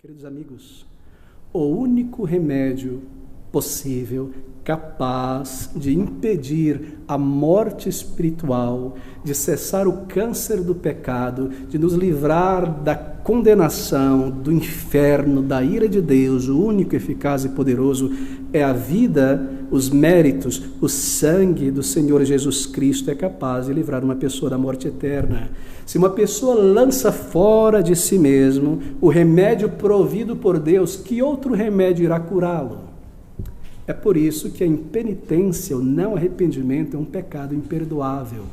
Queridos amigos, o único remédio possível, capaz de impedir a morte espiritual, de cessar o câncer do pecado, de nos livrar da condenação, do inferno, da ira de Deus, o único eficaz e poderoso, é a vida, os méritos, o sangue do Senhor Jesus Cristo é capaz de livrar uma pessoa da morte eterna. Se uma pessoa lança fora de si mesmo o remédio provido por Deus, que outro remédio irá curá-lo? É por isso que a impenitência, o não arrependimento, é um pecado imperdoável.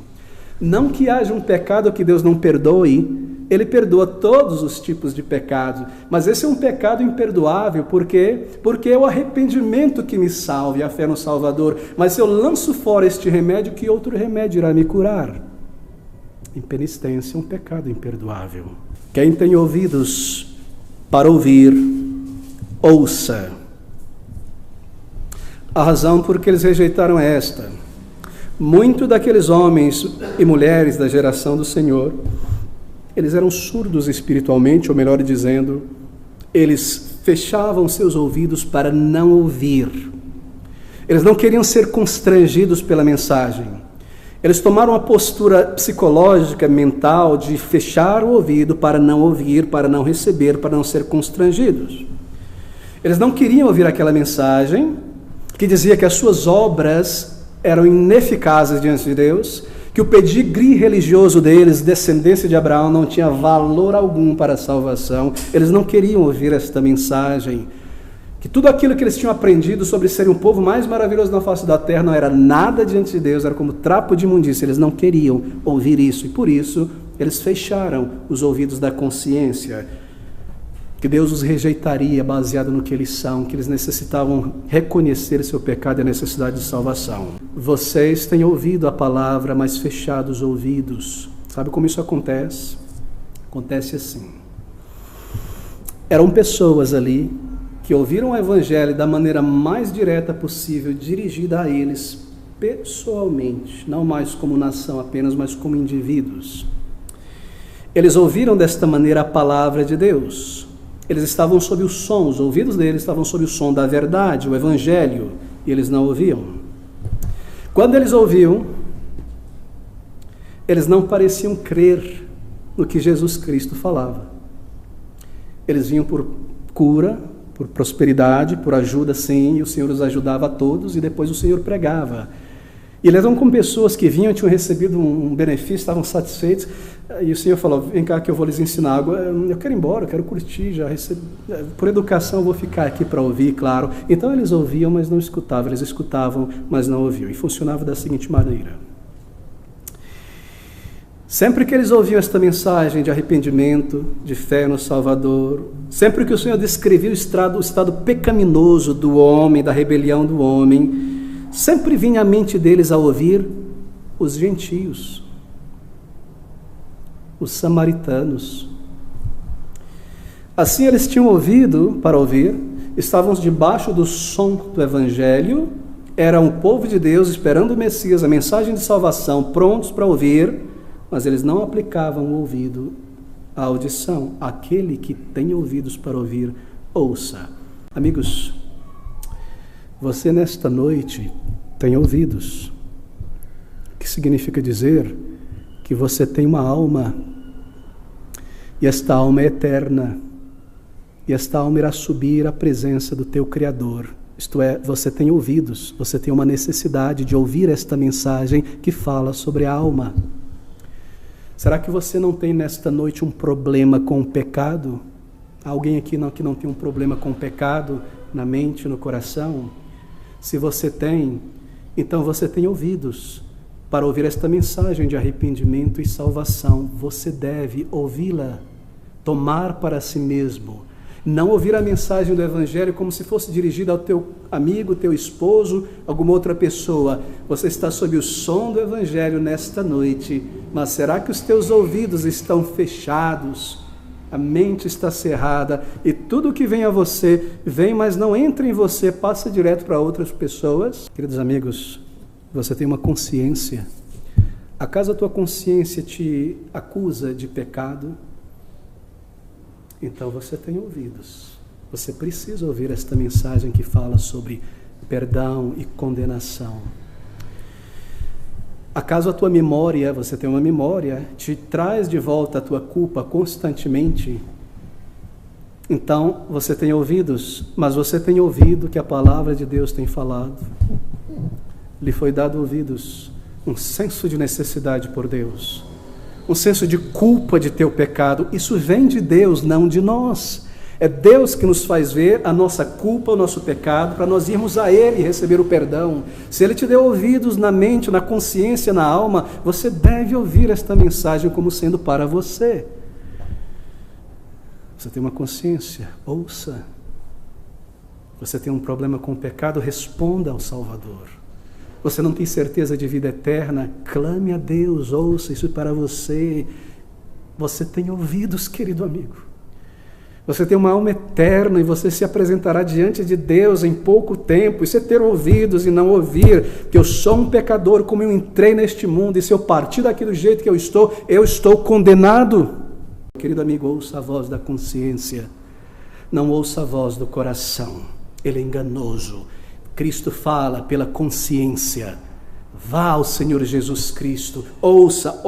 Não que haja um pecado que Deus não perdoe, Ele perdoa todos os tipos de pecados, mas esse é um pecado imperdoável, por quê? Porque é o arrependimento que me salva, e a fé no Salvador. Mas se eu lanço fora este remédio, que outro remédio irá me curar? Impenitência é um pecado imperdoável. Quem tem ouvidos para ouvir, ouça. A razão por que eles rejeitaram é esta: muito daqueles homens e mulheres da geração do Senhor, eles eram surdos espiritualmente, ou melhor dizendo, eles fechavam seus ouvidos para não ouvir. Eles não queriam ser constrangidos pela mensagem. Eles tomaram uma postura psicológica, mental, de fechar o ouvido para não ouvir, para não receber, para não ser constrangidos. Eles não queriam ouvir aquela mensagem que dizia que as suas obras eram ineficazes diante de Deus, que o pedigree religioso deles, descendência de Abraão, não tinha valor algum para a salvação. Eles não queriam ouvir esta mensagem, que tudo aquilo que eles tinham aprendido sobre ser um povo mais maravilhoso na face da terra não era nada diante de Deus, era como trapo de imundícia. Eles não queriam ouvir isso, e por isso eles fecharam os ouvidos da consciência, que Deus os rejeitaria baseado no que eles são, que eles necessitavam reconhecer seu pecado e a necessidade de salvação. Vocês têm ouvido a palavra, mas fechados os ouvidos. Sabe como isso acontece? Acontece assim. Eram pessoas ali que ouviram o evangelho da maneira mais direta possível, dirigida a eles pessoalmente, não mais como nação apenas, mas como indivíduos. Eles ouviram desta maneira a palavra de Deus. Eles estavam sob o som, os ouvidos deles estavam sob o som da verdade, o evangelho, e eles não ouviam. Quando eles ouviam, eles não pareciam crer no que Jesus Cristo falava. Eles vinham por cura, por prosperidade, por ajuda, sim, e o Senhor os ajudava a todos, e depois o Senhor pregava. E eles eram como pessoas que vinham, tinham recebido um benefício, estavam satisfeitos, e o Senhor falou: vem cá que eu vou lhes ensinar algo. Eu quero ir embora, eu quero curtir, já recebi, por educação eu vou ficar aqui para ouvir, claro. Então eles ouviam, mas não escutavam, eles escutavam, mas não ouviam, e funcionava da seguinte maneira: sempre que eles ouviam esta mensagem de arrependimento, de fé no Salvador, sempre que o Senhor descrevia o estado pecaminoso do homem, da rebelião do homem, sempre vinha à mente deles a ouvir os gentios, os samaritanos. Assim eles tinham ouvido para ouvir, estavam debaixo do som do evangelho, eram o povo de Deus esperando o Messias, a mensagem de salvação, prontos para ouvir, mas eles não aplicavam o ouvido à audição. Aquele que tem ouvidos para ouvir, ouça. Amigos, você nesta noite tem ouvidos, que significa dizer que você tem uma alma, e esta alma é eterna, e esta alma irá subir à presença do teu Criador. Isto é, você tem ouvidos, você tem uma necessidade de ouvir esta mensagem que fala sobre a alma. Será que você não tem nesta noite um problema com o pecado? Há alguém aqui que não tem um problema com o pecado na mente, no coração? Se você tem, então você tem ouvidos para ouvir esta mensagem de arrependimento e salvação. Você deve ouvi-la, tomar para si mesmo. Não ouvir a mensagem do evangelho como se fosse dirigida ao teu amigo, teu esposo, alguma outra pessoa. Você está sob o som do evangelho nesta noite, mas será que os teus ouvidos estão fechados? A mente está cerrada e tudo que vem a você, vem, mas não entra em você, passa direto para outras pessoas? Queridos amigos, você tem uma consciência. Acaso a tua consciência te acusa de pecado? Então você tem ouvidos. Você precisa ouvir esta mensagem que fala sobre perdão e condenação. Acaso a tua memória, você tem uma memória, te traz de volta a tua culpa constantemente? Então você tem ouvidos, mas você tem ouvido que a palavra de Deus tem falado. Lhe foi dado ouvidos, um senso de necessidade por Deus, um senso de culpa de teu pecado. Isso vem de Deus, não de nós. É Deus que nos faz ver a nossa culpa, o nosso pecado, para nós irmos a Ele e receber o perdão. Se Ele te deu ouvidos na mente, na consciência, na alma, você deve ouvir esta mensagem como sendo para você. Você tem uma consciência, ouça. Você tem um problema com o pecado, responda ao Salvador. Você não tem certeza de vida eterna, clame a Deus, ouça isso para você. Você tem ouvidos, querido amigo. Você tem uma alma eterna e você se apresentará diante de Deus em pouco tempo. Isso é ter ouvidos e não ouvir, que eu sou um pecador, como eu entrei neste mundo, e se eu partir daqui do jeito que eu estou condenado. Querido amigo, ouça a voz da consciência, não ouça a voz do coração. Ele é enganoso. Cristo fala pela consciência. Vá ao Senhor Jesus Cristo, ouça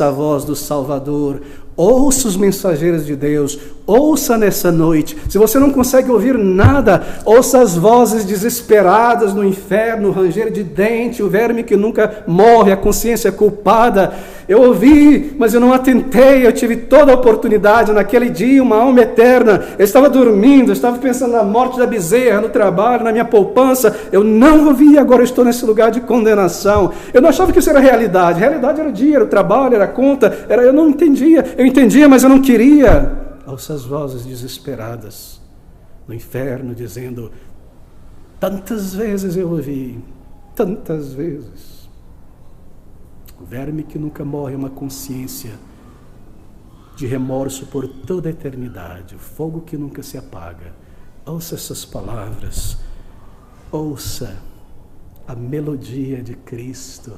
a voz do Salvador. Ouça os mensageiros de Deus, ouça nessa noite. Se você não consegue ouvir nada, ouça as vozes desesperadas no inferno, o ranger de dente, o verme que nunca morre, a consciência culpada. Eu ouvi, mas eu não atentei, eu tive toda a oportunidade naquele dia, uma alma eterna. Eu estava dormindo, eu estava pensando na morte da bezerra, no trabalho, na minha poupança. Eu não ouvi e agora eu estou nesse lugar de condenação. Eu não achava que isso era realidade. A realidade era o dia, era o trabalho, era a conta, eu não entendia. Eu entendia, mas eu não queria. Ouça as vozes desesperadas no inferno dizendo: tantas vezes eu ouvi, tantas vezes. O verme que nunca morre é uma consciência de remorso por toda a eternidade, o fogo que nunca se apaga. Ouça essas palavras, ouça a melodia de Cristo.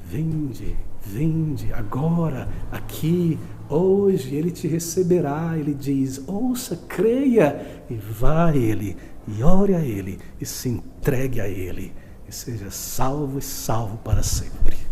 Vinde, vinde, agora, aqui, hoje, Ele te receberá. Ele diz: ouça, creia, e vá a Ele, e ore a Ele, e se entregue a Ele, e seja salvo e salvo para sempre.